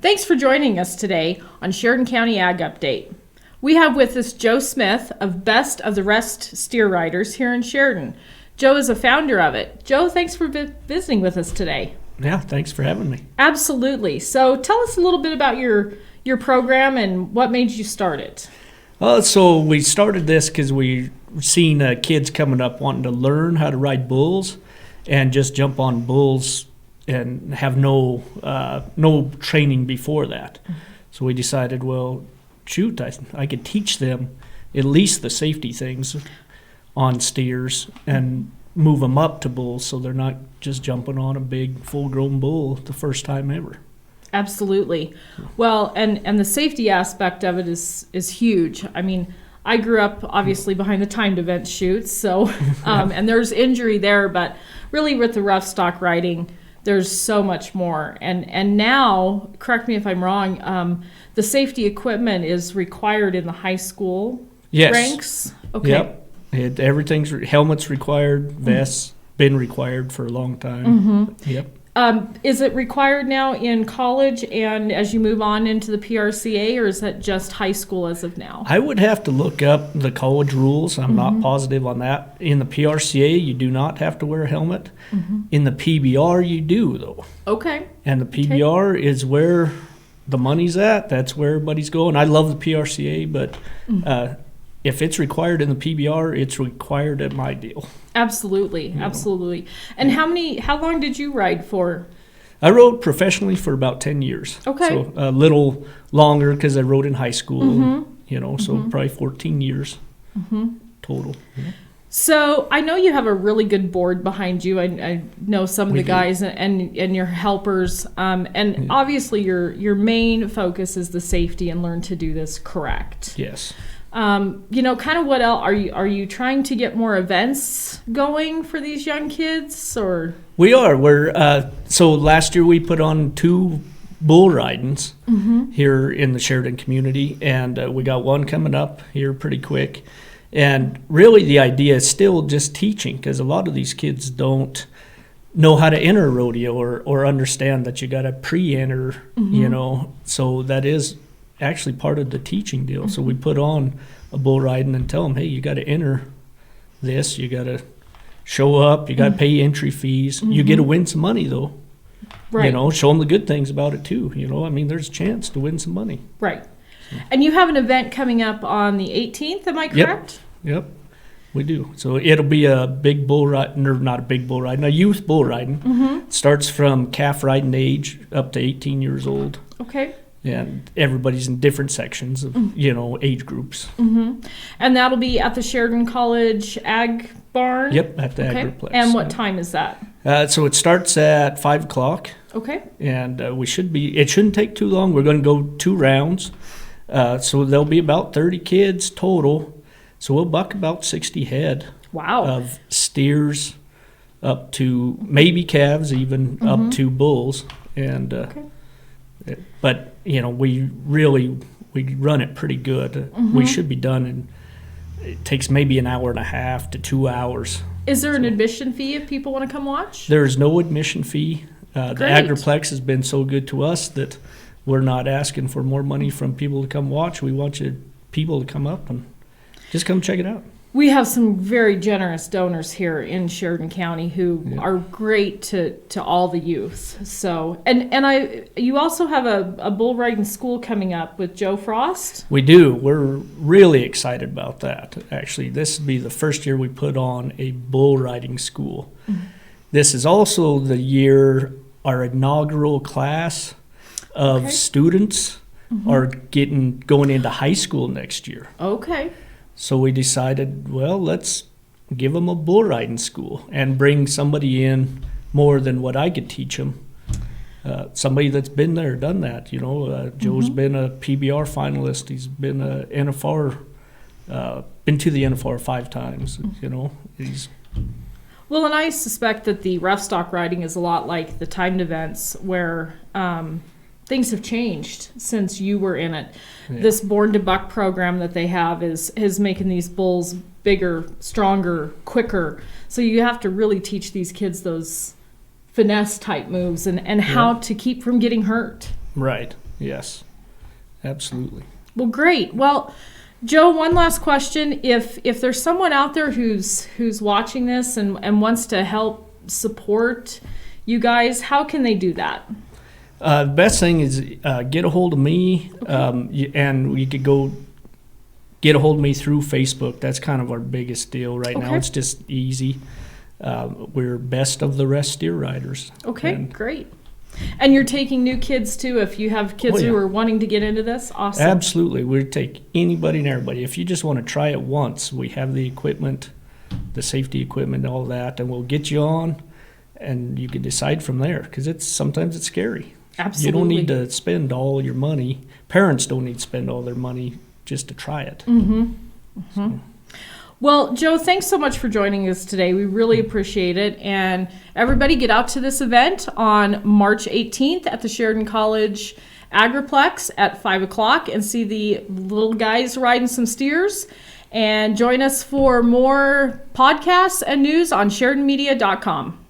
Thanks for joining us today on Sheridan County Ag Update. We have with us Joe Smith of Best of the Rest Steer Riders here in Sheridan. Joe is a founder of it. Joe, thanks for visiting with us today. Yeah, thanks for having me. Absolutely. So tell us a little bit about your program and what made you start it. So we started this because we seen kids coming up wanting to learn how to ride bulls and just jump on bulls and have no training before that. So we decided, well, shoot, I could teach them at least the safety things on steers and move them up to bulls so they're not just jumping on a big full-grown bull the first time ever. Absolutely. Well, and the safety aspect of it is huge. I mean, I grew up obviously behind the timed event chutes, so and there's injury there, but really with the rough stock riding, there's so much more. And now, correct me if I'm wrong, the safety equipment is required in the high school ranks? Okay. Yep. Helmets required, vests been required for a long time. Mm-hmm. Yep. Is it required now in college and as you move on into the PRCA, or is that just high school as of now? I would have to look up the college rules. I'm not positive on that. In the PRCA, you do not have to wear a helmet. In the PBR, you do, though. Okay. And the PBR is where the money's at. That's where everybody's going. I love the PRCA, but if it's required in the PBR, it's required at my deal. Absolutely, absolutely. And how long did you ride for? I rode professionally for about 10 years. Okay. So a little longer because I rode in high school, so probably 14 years total. Yeah. So I know you have a really good board behind you. I know some of the guys and your helpers. And obviously your main focus is the safety and learn to do this correct. Yes. Kind of what else are you trying to get more events going for these young kids, or? We are. So last year we put on 2 bull ridings here in the Sheridan community, and we got one coming up here pretty quick. And really the idea is still just teaching, because a lot of these kids don't know how to enter a rodeo or understand that you got to pre-enter, so that is actually part of the teaching deal. So we put on a bull riding and tell them, hey, you got to enter this, you got to show up, you got to pay entry fees, you get to win some money though. Right. Show them the good things about it too. There's a chance to win some money. Right. And you have an event coming up on the 18th, am I correct? Yep, we do. So it'll be a big bull riding, or not a big bull riding, a youth bull riding. Starts from calf riding age up to 18 years old. Okay. And everybody's in different sections of, age groups. And that'll be at the Sheridan College Ag Barn? Yep, at the Agriplex. And what time is that? So it starts at 5 o'clock. Okay. And it shouldn't take too long. We're going to go 2 rounds. So there'll be about 30 kids total. So we'll buck about 60 head. Wow. Of steers up to maybe calves, even up to bulls. And but we run it pretty good. We should be done in, it takes maybe an hour and a half to 2 hours. Is there an admission fee if people want to come watch? There's no admission fee. The Agriplex has been so good to us that we're not asking for more money from people to come watch. We want people to come up and just come check it out. We have some very generous donors here in Sheridan County who are great to all the youth. So, and you also have a bull riding school coming up with Joe Frost. We do. We're really excited about that. Actually, this will be the first year we put on a bull riding school. This is also the year our inaugural class of students are going into high school next year. Okay. So we decided, well, let's give them a bull riding school and bring somebody in more than what I could teach them. Somebody that's been there, done that. Joe's been a PBR finalist. He's been a NFR, been to the NFR 5 times. Well, and I suspect that the rough stock riding is a lot like the timed events where things have changed since you were in it. Yeah. This Born to Buck program that they have is making these bulls bigger, stronger, quicker. So you have to really teach these kids those finesse type moves and how to keep from getting hurt. Right. Yes, absolutely. Well, great. Well, Joe, one last question. If there's someone out there who's watching this and wants to help support you guys, how can they do that? The best thing is get a hold of me, and you could go get a hold of me through Facebook. That's kind of our biggest deal right now. It's just easy. We're Best of the Rest Steer Riders. Okay, great. And you're taking new kids too, if you have kids who are wanting to get into this? Awesome. Absolutely. We take anybody and everybody. If you just want to try it once, we have the equipment, the safety equipment, all that, and we'll get you on, and you can decide from there, because sometimes it's scary. Absolutely. You don't need to spend all your money. Parents don't need to spend all their money just to try it. So. Well, Joe, thanks so much for joining us today. We really appreciate it. And everybody get out to this event on March 18th at the Sheridan College Agriplex at 5 o'clock and see the little guys riding some steers. And join us for more podcasts and news on SheridanMedia.com.